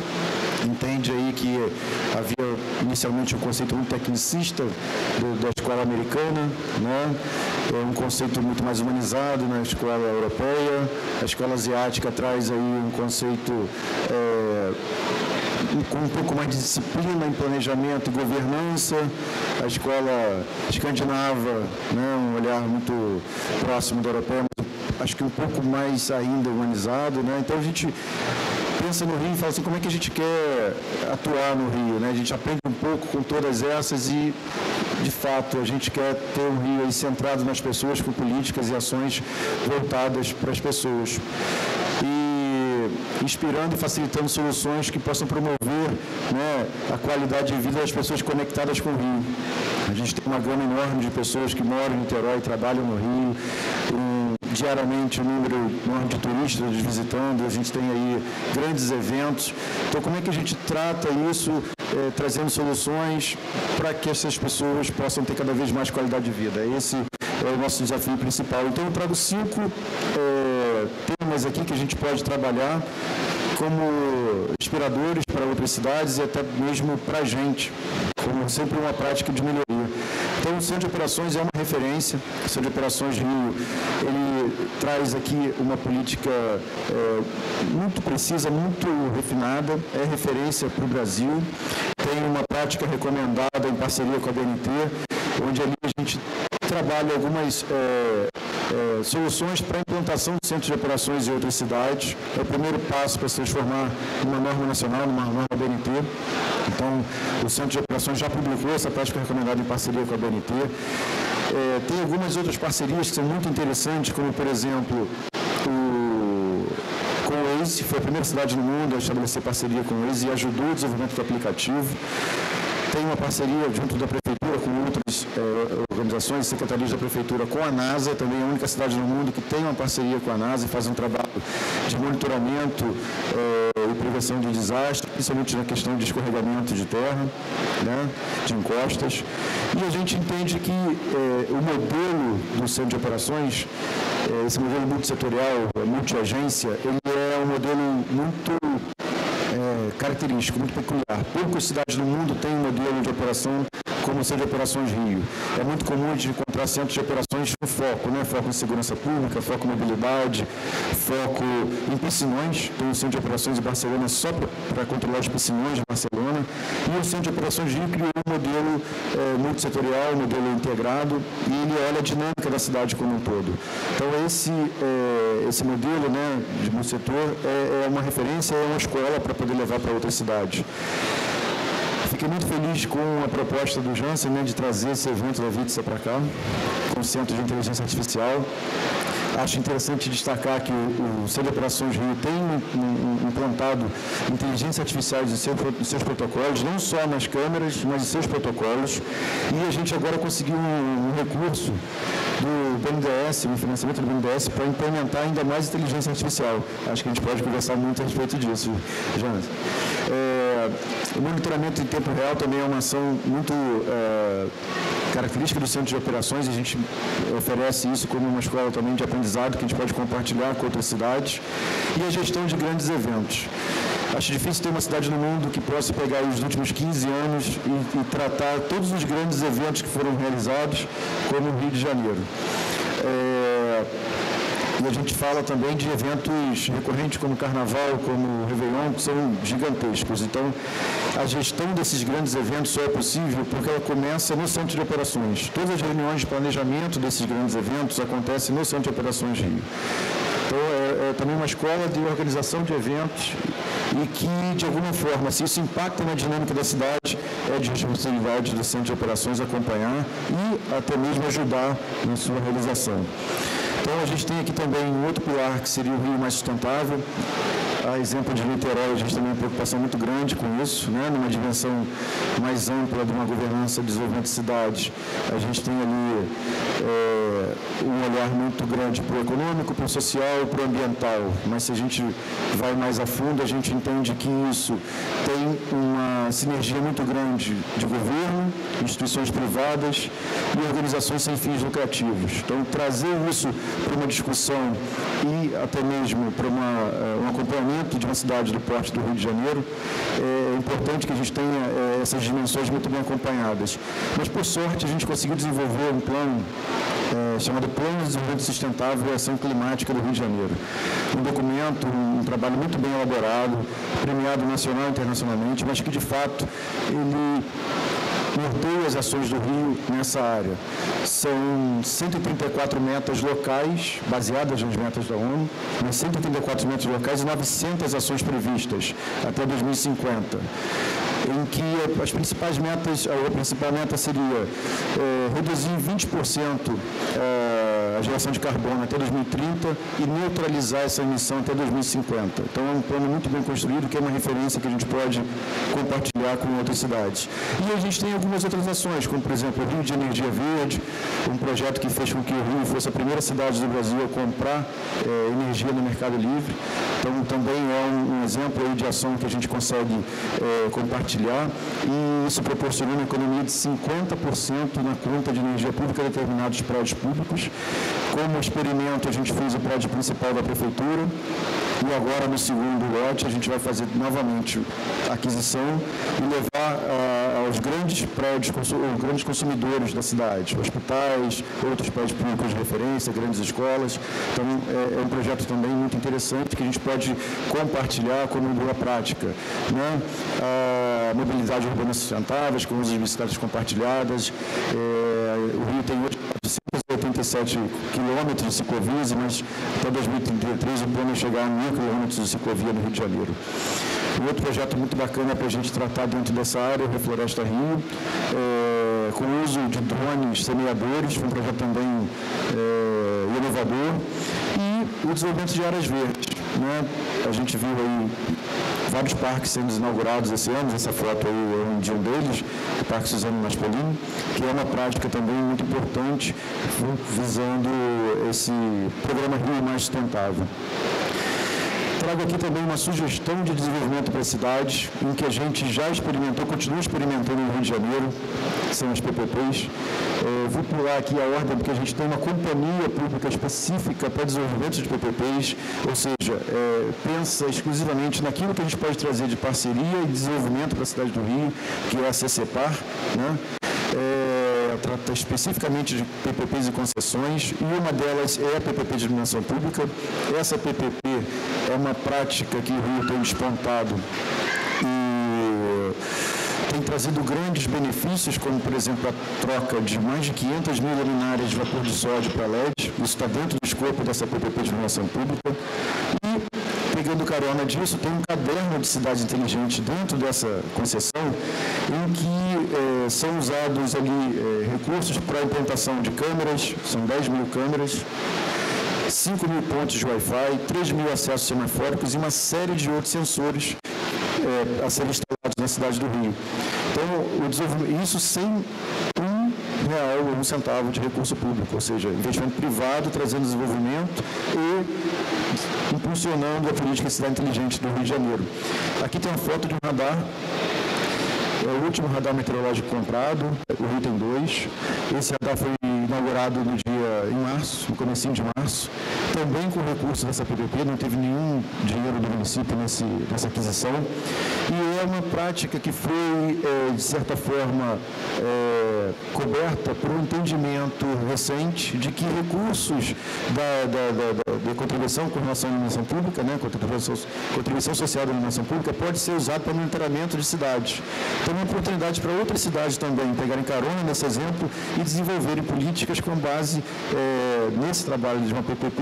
Entende aí que havia inicialmente um conceito muito tecnicista da escola americana, né? Um conceito muito mais humanizado na escola europeia. A escola asiática traz aí um conceito com um pouco mais de disciplina em planejamento e governança. A escola escandinava, né? Um olhar muito próximo da europeia, mas acho que um pouco mais ainda humanizado, né? Então a gente pensa no Rio e fala assim, como é que a gente quer atuar no Rio, né? A gente aprende um pouco com todas essas e, de fato, a gente quer ter um Rio aí centrado nas pessoas, com políticas e ações voltadas para as pessoas. E inspirando e facilitando soluções que possam promover, né, a qualidade de vida das pessoas conectadas com o Rio. A gente tem uma gama enorme de pessoas que moram em Niterói, trabalham no Rio, diariamente um número enorme de turistas visitando, a gente tem aí grandes eventos. Então, como é que a gente trata isso, trazendo soluções para que essas pessoas possam ter cada vez mais qualidade de vida? Esse é o nosso desafio principal. Então, eu trago 5 temas aqui que a gente pode trabalhar como inspiradores para outras cidades e até mesmo para a gente, como sempre uma prática de melhoria. Então, o Centro de Operações é uma referência. O Centro de Operações Rio, ele traz aqui uma política muito precisa, muito refinada, é referência para o Brasil. Tem uma prática recomendada em parceria com a BNT, onde ali a gente trabalha algumas soluções para a implantação do centro de operações em outras cidades. É o primeiro passo para se transformar numa norma nacional, numa norma BNT. Então, o centro de operações já publicou essa prática recomendada em parceria com a BNT. Tem algumas outras parcerias que são muito interessantes, como, por exemplo, com o Waze, foi a primeira cidade no mundo a estabelecer parceria com o Waze e ajudou o desenvolvimento do aplicativo. Tem uma parceria junto da Prefeitura com outras organizações, secretarias da Prefeitura com a NASA, também é a única cidade no mundo que tem uma parceria com a NASA e faz um trabalho de monitoramento e prevenção de desastres, principalmente na questão de escorregamento de terra, né, de encostas. E a gente entende que o modelo do centro de operações, esse modelo multissetorial, multiagência, ele é um modelo muito característico, muito peculiar. Poucas cidades no mundo têm um modelo de operação como o Centro de Operações Rio. É muito comum a gente encontrar centros de operações com foco, né? Foco em segurança pública, foco em mobilidade, foco em piscinões. Tem o Centro de Operações em Barcelona só para controlar os piscinões de Barcelona. E o Centro de Operações Rio criou um modelo multissetorial, um modelo integrado, e ele olha a dinâmica da cidade como um todo. Então, esse modelo, né, de multissetor é uma referência, é uma escola para poder levar para outras cidades. Fiquei muito feliz com a proposta do Jansen, né, de trazer esse evento da Vitsa para cá, com o Centro de Inteligência Artificial. Acho interessante destacar que o Centro de Operações Rio tem implantado inteligência artificial em seus protocolos, não só nas câmeras, mas em seus protocolos. E a gente agora conseguiu um recurso do BNDES, um financiamento do BNDES, para implementar ainda mais inteligência artificial. Acho que a gente pode conversar muito a respeito disso, Jansen. O monitoramento em tempo real também é uma ação muito característica do Centro de Operações, e a gente oferece isso como uma escola também de aprendizado que a gente pode compartilhar com outras cidades. E a gestão de grandes eventos. Acho difícil ter uma cidade no mundo que possa pegar os últimos 15 anos e tratar todos os grandes eventos que foram realizados, como o Rio de Janeiro. E a gente fala também de eventos recorrentes como o Carnaval, como o Réveillon, que são gigantescos. Então, a gestão desses grandes eventos só é possível porque ela começa no Centro de Operações. Todas as reuniões de planejamento desses grandes eventos acontecem no Centro de Operações Rio. Então, é também uma escola de organização de eventos e que, de alguma forma, se isso impacta na dinâmica da cidade, é de responsabilidade do Centro de Operações acompanhar e até mesmo ajudar na sua realização. Então, a gente tem aqui também um outro pilar, que seria o Rio mais sustentável. A exemplo de Niterói, a gente tem uma preocupação muito grande com isso, né? Numa dimensão mais ampla de uma governança e desenvolvimento de cidades. A gente tem ali um olhar muito grande para o econômico, para o social, para o ambiental. Mas se a gente vai mais a fundo, a gente entende que isso tem uma sinergia muito grande de governo, instituições privadas e organizações sem fins lucrativos. Então, trazer isso para uma discussão e até mesmo para um acompanhamento de uma cidade do porte do Rio de Janeiro, é importante que a gente tenha essas dimensões muito bem acompanhadas. Mas, por sorte, a gente conseguiu desenvolver um plano chamado Plano de Desenvolvimento Sustentável e Ação Climática do Rio de Janeiro. Um documento, um trabalho muito bem elaborado, premiado nacional e internacionalmente, mas que, de fato, ele norteia as ações do Rio nessa área. São 134 metas locais, baseadas nas metas da ONU, mas 134 metas locais e 900 ações previstas até 2050. Em que as principais metas, a principal meta seria reduzir em 20% a geração de carbono até 2030 e neutralizar essa emissão até 2050. Então, é um plano muito bem construído, que é uma referência que a gente pode compartilhar com outras cidades. E a gente tem algumas outras ações, como, por exemplo, o Rio de Energia Verde, um projeto que fez com que o Rio fosse a primeira cidade do Brasil a comprar energia no Mercado Livre. Então, também é um exemplo aí de ação que a gente consegue compartilhar, e isso proporciona uma economia de 50% na conta de energia pública de determinados prédios públicos. Como experimento, a gente fez o prédio principal da Prefeitura, e agora, no segundo lote, a gente vai fazer novamente a aquisição e levar aos grandes prédios, grandes consumidores da cidade, hospitais, outros prédios públicos de referência, grandes escolas. Então, é um projeto também muito interessante que a gente pode compartilhar como boa prática, né? A mobilidade urbana sustentável, com uso de bicicletas compartilhadas. O Rio tem hoje 480 1.097 quilômetros de ciclovias, mas até 2033 o plano é chegar a 1.000 quilômetros de ciclovia no Rio de Janeiro. Um outro projeto muito bacana para a gente tratar dentro dessa área é o Refloresta Rio, com o uso de drones semeadores, foi um projeto também inovador, e o desenvolvimento de áreas verdes. Né? A gente viu aí vários parques sendo inaugurados esse ano, essa foto aí é um deles, o Parque Suzano Maspolini, que é uma prática também muito importante, visando esse programa Rio Mais Sustentável. Trago aqui também uma sugestão de desenvolvimento para a cidade, em que a gente já experimentou, continua experimentando no Rio de Janeiro, que são as PPPs. Vou pular aqui a ordem, porque a gente tem uma companhia pública específica para desenvolvimento de PPPs, ou seja, pensa exclusivamente naquilo que a gente pode trazer de parceria e desenvolvimento para a cidade do Rio, que é a CCPAR, né? Trata especificamente de PPPs e concessões, e uma delas é a PPP de iluminação pública. Essa PPP é uma prática que o Rio tem despontado e tem trazido grandes benefícios, como, por exemplo, a troca de mais de 500 mil luminárias de vapor de sódio para LED. Isso está dentro do escopo dessa PPP de iluminação pública. E, pegando carona disso, tem um caderno de cidade inteligente dentro dessa concessão, em que são usados ali recursos para a implantação de câmeras, são 10 mil câmeras, 5 mil pontos de Wi-Fi, 3 mil acessos semafóricos e uma série de outros sensores a serem instalados na cidade do Rio. Então, isso sem R$1 ou R$1 de recurso público, ou seja, investimento privado trazendo desenvolvimento e impulsionando a política de cidade inteligente do Rio de Janeiro. Aqui tem uma foto de um radar. É o último radar meteorológico comprado, o Rio tem 2. Esse radar foi inaugurado em março, no comecinho de março, também com recursos dessa PPP, não teve nenhum dinheiro do município nessa aquisição. E é uma prática que foi, de certa forma, coberta por um entendimento recente de que recursos da contribuição com relação à iluminação pública, né, contribuição social da iluminação pública, pode ser usado para monitoramento de cidades. Então, é uma oportunidade para outras cidades também pegarem carona nesse exemplo e desenvolverem políticas com base nesse trabalho de uma PPP,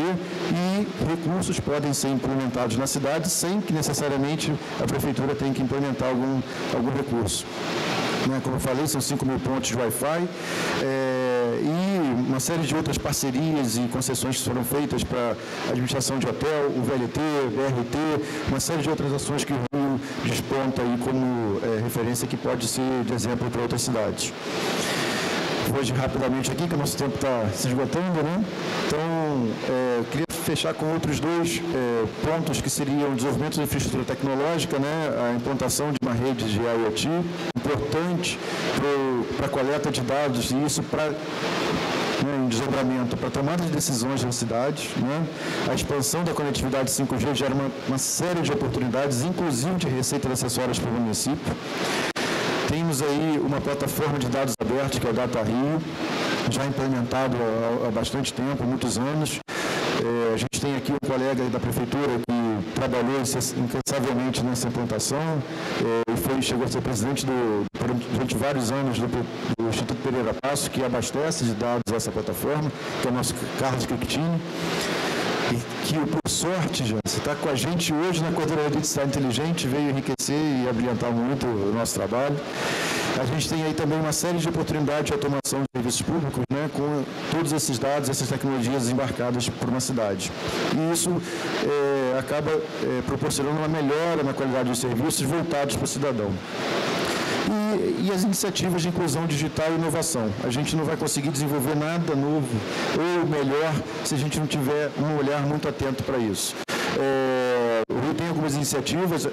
e recursos podem ser implementados na cidade sem que necessariamente a prefeitura tenha que implementar algum recurso. Como eu falei, são 5 mil pontos de Wi-Fi e uma série de outras parcerias e concessões que foram feitas para a administração de hotel, o VLT, o BRT, uma série de outras ações que o Rio desponta aí como referência que pode ser de exemplo para outras cidades. Hoje, rapidamente aqui, que o nosso tempo está se esgotando, né? Então, queria fechar com outros dois pontos que seriam o desenvolvimento da infraestrutura tecnológica, né? A implantação de uma rede de IoT, importante para a coleta de dados, e isso para em desdobramento para tomada de decisões nas cidades, né? A expansão da conectividade 5G gera uma série de oportunidades, inclusive de receitas acessórias para o município. Temos aí uma plataforma de dados abertos, que é o Data Rio, já implementado há bastante tempo, muitos anos. A gente tem aqui um colega da prefeitura que trabalhou incansavelmente nessa implantação e chegou a ser presidente durante vários anos do Instituto Pereira Passo, que abastece de dados essa plataforma, que é o nosso Carlos Quequitini. E que, por sorte, já está com a gente hoje na Coordenadoria de Cidade Inteligente, veio enriquecer e abrilhantar muito o nosso trabalho. A gente tem aí também uma série de oportunidades de automação de serviços públicos, né, com todos esses dados, essas tecnologias embarcadas por uma cidade. E isso acaba proporcionando uma melhora na qualidade dos serviços voltados para o cidadão. E as iniciativas de inclusão digital e inovação. A gente não vai conseguir desenvolver nada novo ou melhor se a gente não tiver um olhar muito atento para isso. O Rio tem algumas iniciativas,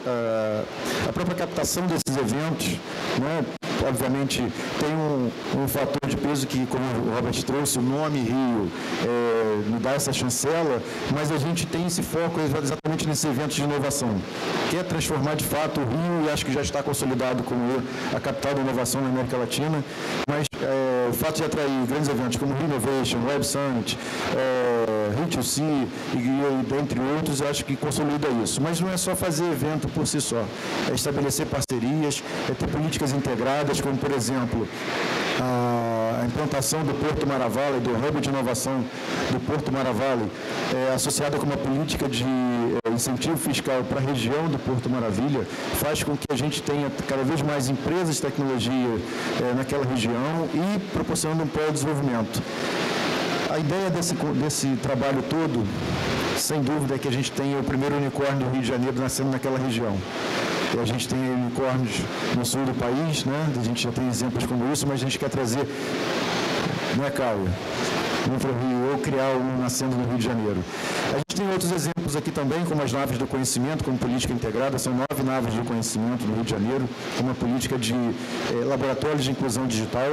a própria captação desses eventos, né, obviamente tem um fator de peso que, como o Robert trouxe, o nome Rio me dá essa chancela, mas a gente tem esse foco exatamente nesse evento de inovação, que é transformar de fato o Rio, e acho que já está consolidado como a capital da inovação na América Latina, mas o fato de atrair grandes eventos como o Rio Innovation, Web Summit, Rio2C e dentre outros, eu acho que consolida isso. Mas não é só fazer evento por si só, é estabelecer parcerias, é ter políticas integradas, como, por exemplo, a a implantação do Porto Mara Valley, do Hub de Inovação do Porto Mara Valley, associada com uma política de incentivo fiscal para a região do Porto Maravilha, faz com que a gente tenha cada vez mais empresas de tecnologia naquela região e proporcionando um polo de desenvolvimento. A ideia desse trabalho todo, sem dúvida, é que a gente tenha o primeiro unicórnio do Rio de Janeiro nascendo naquela região. E a gente tem unicórnios no sul do país, né? A gente já tem exemplos como isso, mas a gente quer trazer, não é, Caio? Infra-Rio, ou criar um nascendo no Rio de Janeiro. A gente tem outros exemplos aqui também, como as naves do conhecimento, como política integrada, são 9 naves de conhecimento no Rio de Janeiro, com uma política de laboratórios de inclusão digital,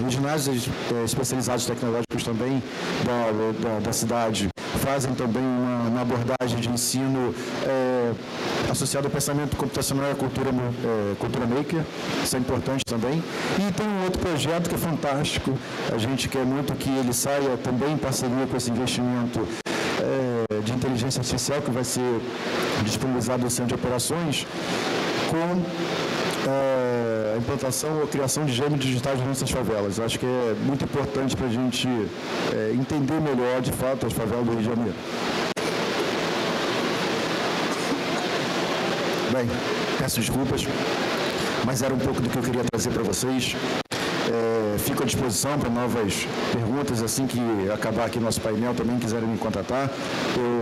os ginásios especializados tecnológicos também da cidade fazem também uma abordagem de ensino associado ao pensamento computacional e à cultura maker, isso é importante também. E tem um outro projeto que é fantástico, a gente quer muito que ele saia também em parceria com esse investimento de inteligência artificial que vai ser disponibilizado no Centro de Operações, com a implantação ou criação de gêmeos digitais nas nossas favelas. Acho que é muito importante para a gente entender melhor, de fato, as favelas do Rio de Janeiro. Bem, peço desculpas, mas era um pouco do que eu queria trazer para vocês. Fico à disposição para novas perguntas, assim que acabar aqui nosso painel, também quiserem me contatar.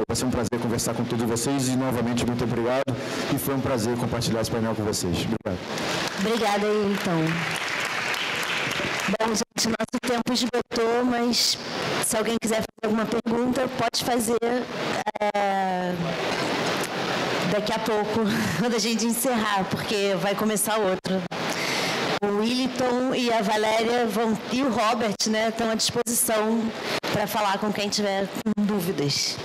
Vai ser um prazer conversar com todos vocês e, novamente, muito obrigado. E foi um prazer compartilhar esse painel com vocês. Obrigado. Obrigada, Ailton. Bom, gente, nosso tempo esgotou, mas se alguém quiser fazer alguma pergunta, pode fazer daqui a pouco, quando a gente encerrar, porque vai começar outro. O Williton e a Valéria e o Robert, né, estão à disposição para falar com quem tiver dúvidas.